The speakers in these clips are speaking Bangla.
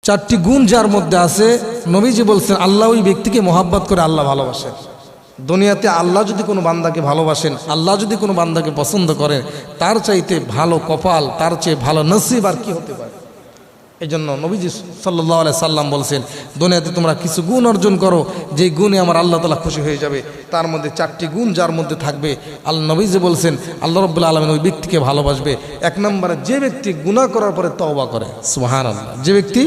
চারটি গুণ যার মধ্যে আছে, নবীজি বলছেন আল্লাহ ওই ব্যক্তিকে মোহাব্বত করে আল্লাহ ভালোবাসেন। দুনিয়াতে আল্লাহ যদি কোনো বান্দাকে ভালোবাসেন, আল্লাহ যদি কোনো বান্দাকে পছন্দ করেন, তার চাইতে ভালো কপাল, তার চেয়ে ভালো নসিব আর কি হতে পারে। এই জন্য নবীজি সাল্লাল্লাহু আলাইহি সাল্লাম বলছেন, দুনিয়াতে তোমরা কিছু গুণ অর্জন করো, যেই গুণে আমার আল্লাহ তাআলা খুশি হয়ে যাবে। তার মধ্যে চারটি গুণ যার মধ্যে থাকবে, আল্লাহ নবীজি বলছেন আল্লাহ রাব্বুল আলামিন ওই ব্যক্তিকে ভালোবাসবে। এক নম্বরে যে ব্যক্তি গুনাহ করার পরে তওবা করে, সুবহানাল্লাহ, যে ব্যক্তি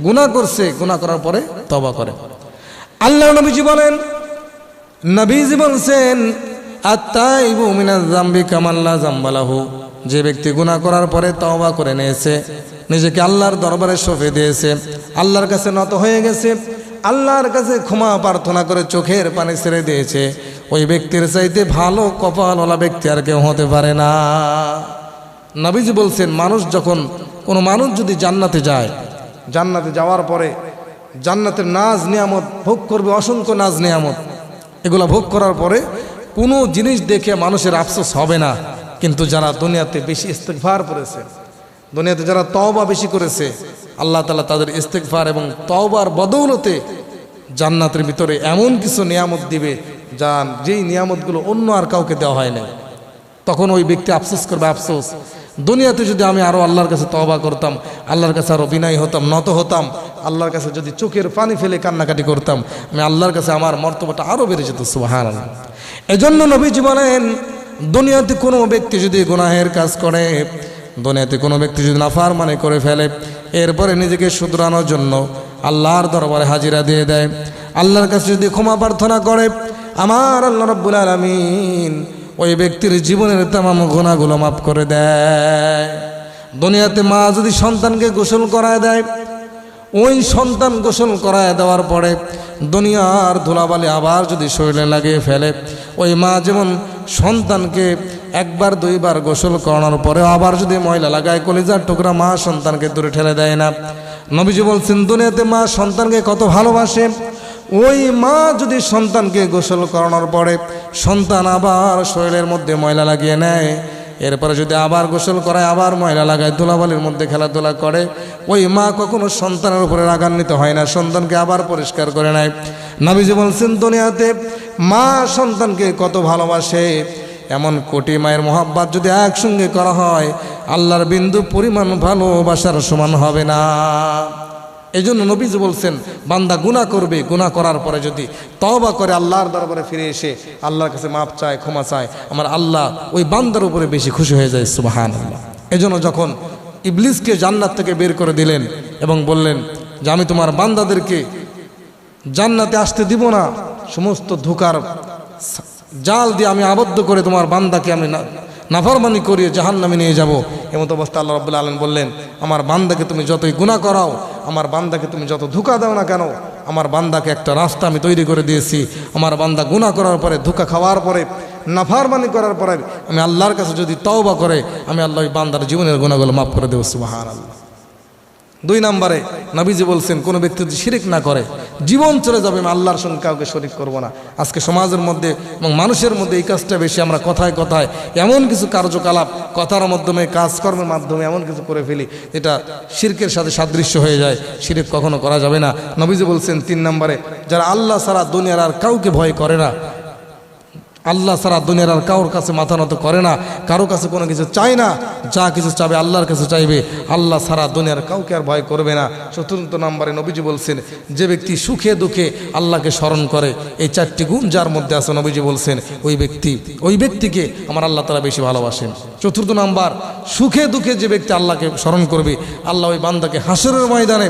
গুনাহ করছে, গুনাহ করার পরে তওবা করে। আল্লাহ নবীজি বলেন, নবীজি বলছেন আত-তাইবু মিনাজ যামবি কামান লা যামবা লাহু, যে ব্যক্তি গুনাহ করার পরে তওবা করে নিয়েছে, নিজেকে আল্লাহর দরবারে সঁপে দিয়েছে, আল্লাহর কাছে নত হয়ে গেছে, আল্লাহর কাছে ক্ষমা প্রার্থনা করে চোখের পানি ছেড়ে দিয়েছে, ওই ব্যক্তির চাইতে ভালো কপালওয়ালা ব্যক্তি আর কেউ হতে পারে না। নবীজি বলছেন, কোনো মানুষ যদি জান্নাতে যায়, জান্নাতে যাওয়ার পরে জান্নাতের নাজ নিয়ামত ভোগ করবে, অসংখ্য নাজ নিয়ামত, এগুলো ভোগ করার পরে কোনো জিনিস দেখে মানুষের আফসোস হবে না। কিন্তু যারা দুনিয়াতে বেশি ইস্তেগফার করেছে, দুনিয়াতে যারা তওবা বেশি করেছে, আল্লাহ তাআলা তাদের ইস্তেগফার এবং তওবার বদৌলতে জান্নাতের ভিতরে এমন কিছু নিয়ামত দিবে, যেই নিয়ামতগুলো অন্য আর কাউকে দেওয়া হয় না। তখন ওই ব্যক্তি আফসোস করবে, আফসোস, দুনিয়াতে যদি আমি আরও আল্লাহর কাছে তওবা করতাম, আল্লাহর কাছে আরও বিনয়ী হতাম, নত হতাম, আল্লাহর কাছে যদি চোখের পানি ফেলে কান্নাকাটি করতাম, আমি আল্লাহর কাছে আমার মর্তবাটা আরও বেড়ে যেত, সুবহানাল্লাহ। এজন্য নবীজি বলেন, দুনিয়াতে কোনো ব্যক্তি যদি গুনাহের কাজ করে, দুনিয়াতে কোনো ব্যক্তি যদি নাফরমানি করে ফেলে, এরপরে নিজেকে শুধরানোর জন্য আল্লাহর দরবারে হাজিরা দিয়ে দেয়, আল্লাহর কাছে যদি ক্ষমা প্রার্থনা করে, আমার আল্লাহ রাব্বুল আলামিন ওই ব্যক্তির জীবনের তামাম গুনাহগুলো মাফ করে দেয়। দুনিয়াতে মা যদি সন্তানকে গোসল করায় দেয়, ওই সন্তান গোসল করায় দেওয়ার পরে দুনিয়ার ধুলাবালি আবার যদি শরীরে লাগিয়ে ফেলে, ওই মা যেমন সন্তানকে একবার দুইবার গোসল করানোর পরে আবার যদি ময়লা লাগায়, কলিজার টুকরা মা সন্তানকে দূরে ঠেলে দেয় না। নবীজি বলছেন, দুনিয়াতে মা সন্তানকে কত ভালোবাসে, ওই মা যদি সন্তানকে গোসল করানোর পরে সন্তান আবার শরীরের মধ্যে ময়লা লাগিয়ে নেয়, এরপরে যদি আবার গোসল করায়, আবার ময়লা লাগায়, ধুলাবালির মধ্যে খেলাধুলা করে, ওই মা কখনো সন্তানের উপরে রাগান্বিত হয় না, সন্তানকে আবার পরিষ্কার করে নেয়। নবীজি বলছেন, দুনিয়াতে মা সন্তানকে কত ভালোবাসে, এমন কোটি মায়ের মোহাব্বত যদি একসঙ্গে করা হয়, আল্লাহর বিন্দু পরিমাণ ভালোবাসার সমান হবে না। এই জন্য নবীজি বলছেন, বান্দা গুনাহ করবে, গুনাহ করার পরে যদি তওবা করে আল্লাহর দরবারে ফিরে এসে আল্লাহর কাছে মাপ চায়, ক্ষমা চায়, আমার আল্লাহ ওই বান্দার উপরে বেশি খুশি হয়ে যায়, সুবহানাল্লাহ। এই জন্য যখন ইবলিসকে জান্নাত থেকে বের করে দিলেন এবং বললেন যে আমি তোমার বান্দাদেরকে জান্নাতে আসতে দিব না, সমস্ত ধোঁকার জাল দিয়ে আমি আবদ্ধ করে তোমার বান্দাকে আমি নাফরমানি করিয়ে জাহান্নামে নিয়ে যাব। এমত অবস্থা আল্লাহ রাব্বুল আলামিন বললেন, আমার বান্দাকে তুমি যতই গুনাহ করাও, আমার বান্দাকে তুমি যত ধোঁকা দাও না কেন, আমার বান্দাকে একটা রাস্তা আমি তৈরি করে দিয়েছি। আমার বান্দা গুনাহ করার পরে, ধোঁকা খাওয়ার পরে, নাফরমানি করার পরে আমি আল্লাহর কাছে যদি তওবা করে, আমি আল্লাহ ওই বান্দার জীবনের গুনাহগুলো মাফ করে দেব, সুবহানাল্লাহ। 2 নম্বরে নবীজি বলছেন, কোনো ব্যক্তি যদি শিরক না করে, জীবন চলে যাবে, আমি আল্লাহর সঙ্গে কাউকে শরীক করব না। আজকে সমাজের মধ্যে এবং মানুষের মধ্যে এই কাজটা বেশি, আমরা কথায় কথায় এমন কিছু কার্যকলাপ, কথার মাধ্যমে, কাজকর্মের মাধ্যমে এমন কিছু করে ফেলি এটা শিরকের সাথে সাদৃশ্য হয়ে যায়, শিরক কখনো করা যাবে না। নবীজি বলছেন 3 নম্বরে, যারা আল্লাহ ছাড়া দুনিয়ার আর কাউকে ভয় করে না, আল্লাহ ছাড়া দুনিয়ার আর কারোর কাছে মাথা নত করে না, কারো কাছে কোনো কিছু চায় না, যা কিছু চাবে আল্লাহর কাছে চাইবে, আল্লাহ ছাড়া দুনিয়ার কাউকে আর ভয় করবে না। 4 নম্বরে নবীজি বলছেন, যে ব্যক্তি সুখে দুঃখে আল্লাহকে স্মরণ করে, এই 4টি গুণ যার মধ্যে আছে, নবীজি বলছেন ওই ব্যক্তিকে আমার আল্লাহ তাআলা বেশি ভালোবাসেন। 4 নম্বর, সুখে দুঃখে যে ব্যক্তি আল্লাহকে স্মরণ করবে, আল্লাহ ওই বান্দাকে হাসরের ময়দানে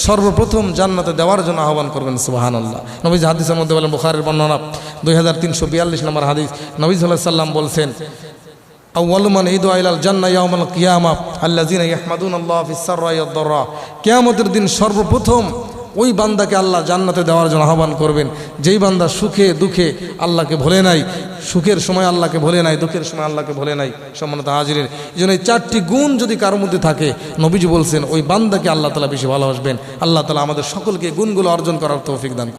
সর্বপ্রথম জান্নাতে দেওয়ার জন্য আহ্বান করবেন, সুবহানাল্লাহ। নবীজি হাদিসের মধ্যে বলেন, বুখারীর বর্ণনা 2342 নম্বর হাদিস, নবী সাল্লাল্লাহু আলাইহি সাল্লাম বলছেন, আউয়ালু মান ইদু ইলাল জান্নাহ ইয়াউমাল কিয়ামাহ আল্লাযিনা ইয়াহমাদুনাল্লাহ ফিস সাররাই ওয়াদ দাররা, কিয়ামতের দিন সর্বপ্রথম ওই বান্দাকে আল্লাহ জান্নাতে দেওয়ার জন্য আহ্বান করবেন, যেই বান্দা সুখে দুঃখে আল্লাহকে ভোলে নাই, সুখের সময় আল্লাহকে ভোলে নাই, দুঃখের সময় আল্লাহকে ভোলে নাই। সম্মানিত হাজিরিন, এই জন্য এই 4টি গুণ যদি কারোর মধ্যে থাকে, নবীজি বলছেন ওই বান্দাকে আল্লাহ তাআলা বেশি ভালোবাসবেন। আল্লাহ তাআলা আমাদের সকলকে গুণগুলো অর্জন করার তৌফিক দান।